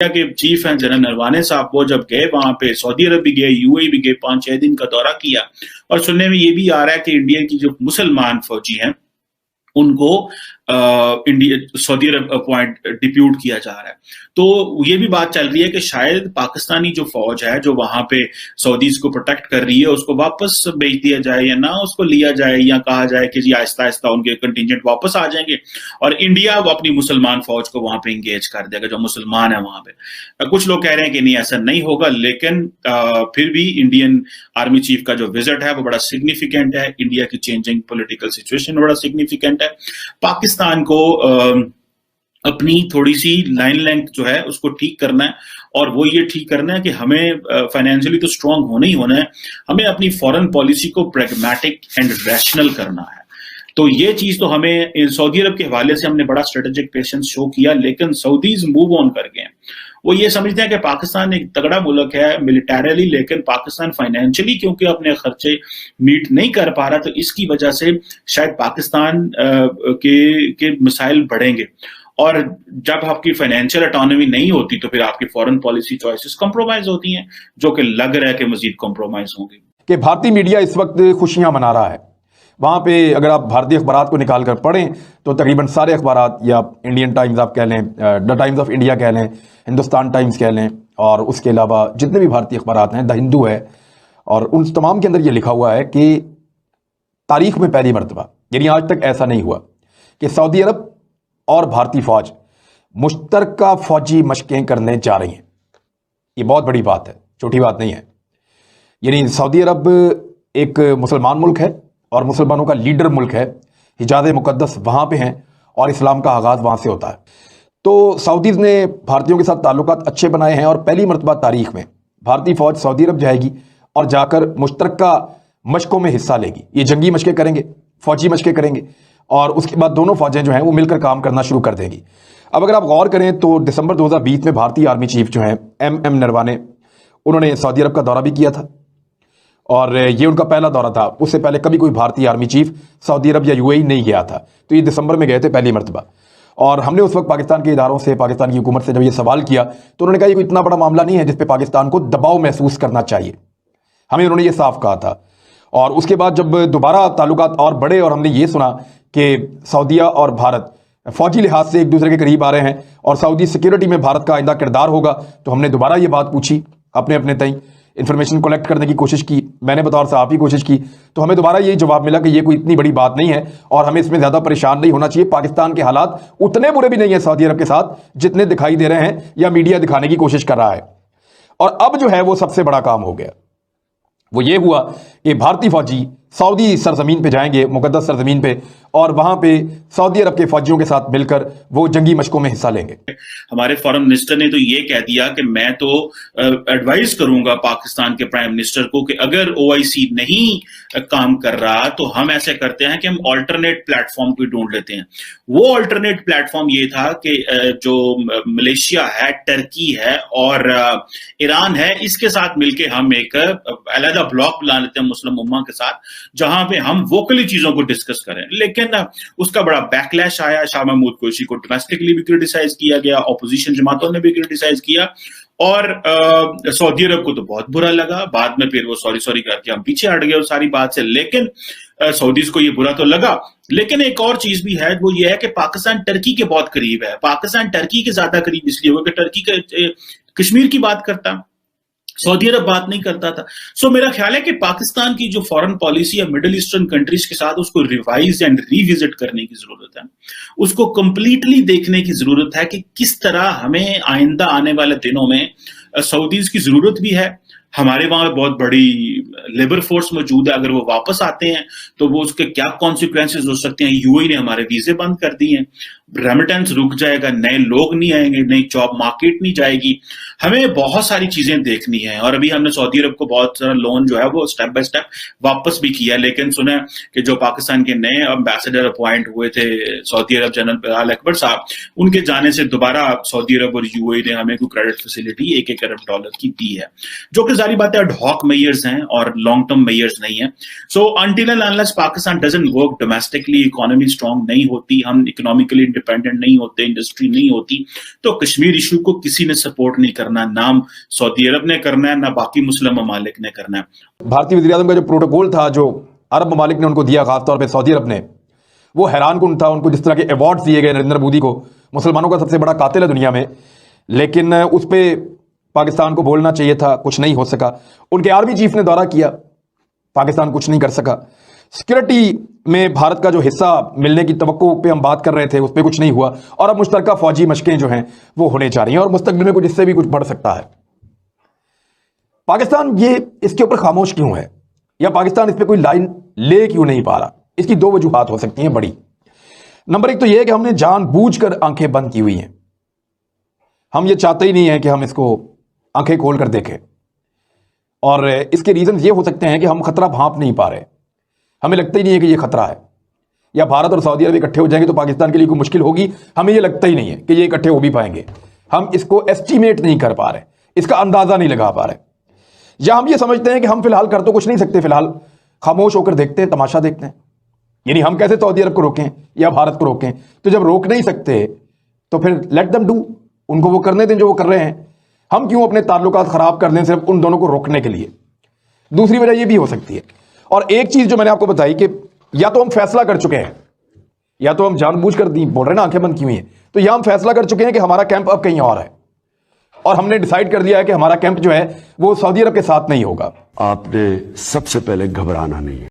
के चीफ हैं जनरल नरवाने साहब, वो जब गए वहां पे, सऊदी अरब भी गए, यूएई भी गए, 5-6 दिन का दौरा किया, और सुनने में ये भी आ रहा है कि इंडिया की जो मुसलमान फौजी हैं उनको इंडिया सऊदी अरब अपॉइंट डिप्यूट किया जा रहा है। तो ये भी बात चल रही है कि शायद पाकिस्तानी जो फौज है जो वहां पे सऊदीज को प्रोटेक्ट कर रही है उसको वापस भेज दिया जाए या ना उसको लिया जाए, या कहा जाए कि जी आहिस्ता आहिस्ता उनके कंटिजेंट वापस आ जाएंगे और इंडिया वो अपनी मुसलमान फौज को वहां पे इंगेज कर देगा जो मुसलमान है वहां पे। कुछ लोग कह रहे हैं कि नहीं ऐसा नहीं होगा, लेकिन फिर भी इंडियन आर्मी चीफ का जो विजिट है वो बड़ा सिग्निफिकेंट है, इंडिया की चेंजिंग पॉलिटिकल सिचुएशन बड़ा सिग्निफिकेंट है। पाकिस्तान को अपनी थोड़ी सी लाइन लेंथ जो है उसको ठीक करना है, और वो ये ठीक करना है कि हमें फाइनेंशियली तो स्ट्रांग होना ही होना है, हमें अपनी फॉरेन पॉलिसी को प्रैग्मेटिक एंड रैशनल करना है। तो ये चीज तो हमें सऊदी अरब के हवाले से हमने बड़ा स्ट्रेटेजिक पेशेंस शो किया, लेकिन सऊदीज मूव ऑन कर गए हैं। वो ये समझते हैं कि पाकिस्तान एक तगड़ा मुल्क है मिलिटरीली, लेकिन पाकिस्तान फाइनेंशियली क्योंकि अपने खर्चे मीट नहीं कर पा रहा, तो इसकी वजह से शायद पाकिस्तान के मिसाइल बढ़ेंगे, और जब आपकी फाइनेंशियल ऑटोनॉमी नहीं होती तो फिर आपकी फॉरेन पॉलिसी चॉइसेस कंप्रोमाइज होती हैं, जो कि लग रहा है कि मजीद कंप्रोमाइज होंगी। कि भारतीय मीडिया इस वक्त खुशियां मना रहा है। वहाँ पे अगर आप भारतीय अखबारात को निकाल कर पढ़ें तो तकरीबन सारे अखबारात, या इंडियन टाइम्स आप कह लें, द टाइम्स ऑफ इंडिया कह लें, हिंदुस्तान टाइम्स कह लें, और उसके अलावा जितने भी भारतीय अखबारात हैं, द हिंदू है, और उन तमाम के अंदर ये लिखा हुआ है कि तारीख में पहली मरतबा, यानी आज तक ऐसा नहीं हुआ कि सऊदी अरब और भारतीय फौज मुश्तरका फौजी मशकें करने जा रही हैं। ये बहुत बड़ी बात है, छोटी बात नहीं है। यानी सऊदी अरब एक मुसलमान मुल्क है और मुसलमानों का लीडर मुल्क है, हिजाज मुकद्दस वहाँ पे हैं और इस्लाम का आगाज़ वहाँ से होता है। तो सऊदीज़ ने भारतीयों के साथ ताल्लुकात अच्छे बनाए हैं, और पहली मरतबा तारीख में भारतीय फ़ौज सऊदी अरब जाएगी और जाकर मुश्तरका मशकों में हिस्सा लेगी। ये जंगी मशकें करेंगे, फ़ौजी मशकें करेंगे, और उसके बाद दोनों फ़ौजें जो हैं वो मिलकर काम करना शुरू कर देंगी। अब अगर आप गौर करें तो दिसंबर 2020 में भारतीय आर्मी चीफ जो हैं MM नरवाने, उन्होंने सऊदी अरब का दौरा भी किया था, और ये उनका पहला दौरा था। उससे पहले कभी कोई भारतीय आर्मी चीफ सऊदी अरब या UAE नहीं गया था, तो ये दिसंबर में गए थे पहली मरतबा। और हमने उस वक्त पाकिस्तान के इदारों से, पाकिस्तान की हुकूमत से जब ये सवाल किया तो उन्होंने कहा ये कोई इतना बड़ा मामला नहीं है जिस पे पाकिस्तान को दबाव महसूस करना चाहिए, हमें उन्होंने ये साफ कहा था। और उसके बाद जब दोबारा ताल्लुकात और बढ़े और हमने ये सुना कि सऊदीया और भारत फौजी लिहाज से एक दूसरे के करीब आ रहे हैं और सऊदी सिक्योरिटी में भारत का आइंदा किरदार होगा, तो हमने दोबारा ये बात पूछी, अपने अपने तई इन्फॉर्मेशन कलेक्ट करने की कोशिश की, मैंने बतौर साहब ही कोशिश की, तो हमें दोबारा यही जवाब मिला कि ये कोई इतनी बड़ी बात नहीं है और हमें इसमें ज़्यादा परेशान नहीं होना चाहिए। पाकिस्तान के हालात उतने बुरे भी नहीं है सऊदी अरब के साथ जितने दिखाई दे रहे हैं या मीडिया दिखाने की कोशिश कर रहा है। और अब जो है वो सबसे बड़ा काम हो गया, वो ये हुआ कि भारतीय फौजी सऊदी सरजमीन पे जाएंगे, मुकद्दस सरजमीन पे, और वहां पे सऊदी अरब के फौजियों के साथ मिलकर वो जंगी मशकों में हिस्सा लेंगे। हमारे फॉरेन मिनिस्टर ने तो ये कह दिया कि मैं तो एडवाइस करूंगा पाकिस्तान के प्राइम मिनिस्टर को कि अगर OIC नहीं काम कर रहा तो हम ऐसे करते हैं कि हम ऑल्टरनेट प्लेटफॉर्म को ढूंढ लेते हैं। वो ऑल्टरनेट प्लेटफॉर्म ये था कि जो मलेशिया है, टर्की है और ईरान है, इसके साथ मिलकर हम एक अलग ब्लॉक बना लेते हैं मुस्लिम उम्मा के साथ, जहां पे हम वोकली चीजों को डिस्कस करें। लेकिन उसका बड़ा बैकलैश आया, शाह महमूद कुरैशी को डोमेस्टिकली भी क्रिटिसाइज किया गया, ऑपोजिशन जमातों ने भी क्रिटिसाइज किया, और सऊदी अरब को तो बहुत बुरा लगा। बाद में फिर वो सॉरी करके हम पीछे हट गए उस सारी बात से, लेकिन सऊदीज को ये बुरा तो लगा। लेकिन एक और चीज भी है, वो ये है कि पाकिस्तान टर्की के बहुत करीब है। पाकिस्तान टर्की के ज्यादा करीब इसलिए हुआ कि टर्की कश्मीर की बात करता, सऊदी अरब बात नहीं करता था। सो मेरा ख्याल है कि पाकिस्तान की जो फॉरेन पॉलिसी है मिडिल ईस्टर्न कंट्रीज के साथ, उसको रिवाइज एंड रिविजिट करने की जरूरत है, उसको कंप्लीटली देखने की जरूरत है कि किस तरह हमें आइंदा आने वाले दिनों में सऊदीज की जरूरत भी है। हमारे वहां बहुत बड़ी लेबर फोर्स मौजूद है, अगर वो वापस आते हैं तो वो उसके क्या कॉन्सिक्वेंसेस हो सकते हैं। UAE ने हमारे वीजे बंद कर दिए हैं, रेमिटेंस रुक जाएगा, नए लोग नहीं आएंगे, नई जॉब मार्केट नहीं जाएगी, हमें बहुत सारी चीजें देखनी है। और अभी हमने सऊदी अरब को बहुत सारा लोन जो है वो स्टेप बाय स्टेप वापस भी किया, लेकिन सुना कि जो पाकिस्तान के नए एम्बेसडर अपॉइंट हुए थे सऊदी अरब, जनरल बिलाल अकबर साहब, उनके जाने से दोबारा सऊदी अरब और UAE ने हमें कोई क्रेडिट फैसिलिटी $1 अरब की दी है, जो कि सारी बातें एडहॉक मेजर्स हैं और लॉन्ग टर्म मेजर्स नहीं है। सो until and unless Pakistan doesn't work domestically, economy strong नहीं होती, हम इकोनॉमिकली इंडिपेंडेंट नहीं होते, इंडस्ट्री नहीं होती, तो कश्मीर इशू को किसी ने सपोर्ट नहीं करना, नाम सऊदी अरब ने करना है ना बाकी मुस्लिम ममालिक ने करना है। भारतीय वज़ीर आज़म का जो प्रोटोकॉल था जो अरब ममालिक ने उनको दिया, खासतौर पर सऊदी अरब ने, वो हैरानकुन था। उनको जिस तरह के अवार्ड्स दिए गए नरेंद्र मोदी को, मुसलमानों का सबसे बड़ा कातिल है दुनिया में, लेकिन उस पर पाकिस्तान को बोलना चाहिए था, कुछ नहीं हो सका। उनके आर्मी चीफ ने दौरा किया, पाकिस्तान कुछ नहीं कर सका। सिक्योरिटी में भारत का जो हिस्सा मिलने की तवक्को पे हम बात कर रहे थे, उस पर कुछ नहीं हुआ। और अब मुश्तरका फौजी मशकें जो हैं वो होने जा रही हैं और मुस्तकबिल में कुछ इससे भी कुछ बढ़ सकता है। पाकिस्तान ये इसके ऊपर खामोश क्यों है, या पाकिस्तान इस पर कोई लाइन ले क्यों नहीं पा रहा? इसकी दो वजूहात हो सकती हैं बड़ी। नंबर एक तो यह है कि हमने जानबूझकर आंखें बंद की हुई हैं। हम ये चाहते ही नहीं है कि हम इसको आंखें खोल कर देखें, और इसके रीजन ये हो सकते हैं कि हम खतरा भांप नहीं पा रहे। हमें लगता ही नहीं है कि ये खतरा है, या भारत और सऊदी अरब इकट्ठे हो जाएंगे तो पाकिस्तान के लिए कोई मुश्किल होगी, हमें ये लगता ही नहीं है कि ये इकट्ठे हो भी पाएंगे। हम इसको एस्टिमेट नहीं कर पा रहे, इसका अंदाजा नहीं लगा पा रहे, या हम ये समझते हैं कि हम फिलहाल कर तो कुछ नहीं सकते, फिलहाल खामोश होकर देखते हैं, तमाशा देखते हैं। यानी हम कैसे सऊदी अरब को रोकें या भारत को रोकें? तो जब रोक नहीं सकते तो फिर लेट देम डू, उनको वो करने दें जो वो कर रहे हैं। हम क्यों अपने ताल्लुकात खराब कर दें सिर्फ उन दोनों को रोकने के लिए? दूसरी वजह ये भी हो सकती है। और एक चीज जो मैंने आपको बताई कि या तो हम फैसला कर चुके हैं, या तो हम जानबूझकर बोल रहे हैं ना आंखें बंद की हुई हैं, तो या हम फैसला कर चुके हैं कि हमारा कैंप अब कहीं और है, और हमने डिसाइड कर दिया है कि हमारा कैंप जो है वो सऊदी अरब के साथ नहीं होगा। आपने सबसे पहले घबराना नहीं है।